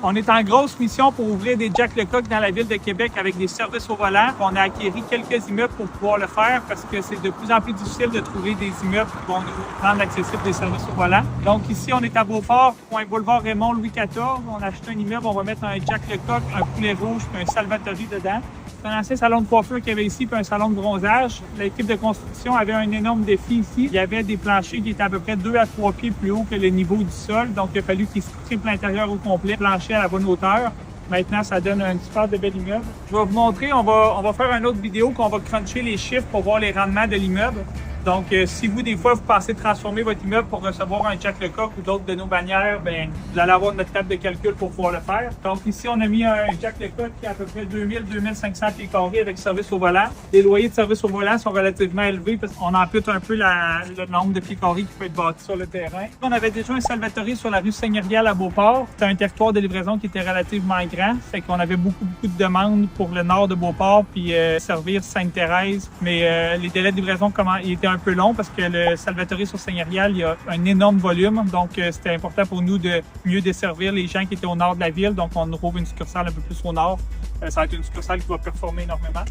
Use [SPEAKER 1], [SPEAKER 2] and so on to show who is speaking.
[SPEAKER 1] On est en grosse mission pour ouvrir des Jack Lecoq dans la ville de Québec avec des services au volant. On a acquéri quelques immeubles pour pouvoir le faire parce que c'est de plus en plus difficile de trouver des immeubles qui vont nous rendre accessibles des services au volant. Donc ici, on est à Beauport, coin boulevard Raymond Louis XIV. On a acheté un immeuble, on va mettre un Jack Lecoq, un poulet rouge puis un Salvatori dedans. C'est un ancien salon de coiffure qu'il y avait ici, puis un salon de bronzage. L'équipe de construction avait un énorme défi ici. Il y avait des planchers qui étaient à peu près 2 à 3 pieds plus haut que le niveau du sol. Donc, il a fallu qu'ils strippent l'intérieur au complet, plancher à la bonne hauteur. Maintenant, ça donne un super de bel immeuble. Je vais vous montrer, on va faire une autre vidéo qu'on va cruncher les chiffres pour voir les rendements de l'immeuble. Donc, si vous, des fois, vous pensez transformer votre immeuble pour recevoir un Jack Lecoq ou d'autres de nos bannières, ben, vous allez avoir notre table de calcul pour pouvoir le faire. Donc, ici, on a mis un Jack Lecoq qui a à peu près 2000-2500 pieds carrés avec service au volant. Les loyers de service au volant sont relativement élevés parce qu'on ampute un peu le nombre de pieds carrés qui peut être bâti sur le terrain. On avait déjà un Salvatori sur la rue Seigneurial à Beauport. C'était un territoire de livraison qui était relativement grand. Fait qu'on avait beaucoup de demandes pour le nord de Beauport puis servir Sainte-Thérèse. Mais les délais de livraison, ils étaient un peu long parce que le Salvatori sur Seigneurial, il y a un énorme volume. Donc, c'était important pour nous de mieux desservir les gens qui étaient au nord de la ville. Donc, on ouvre une succursale un peu plus au nord. Ça va être une succursale qui va performer énormément.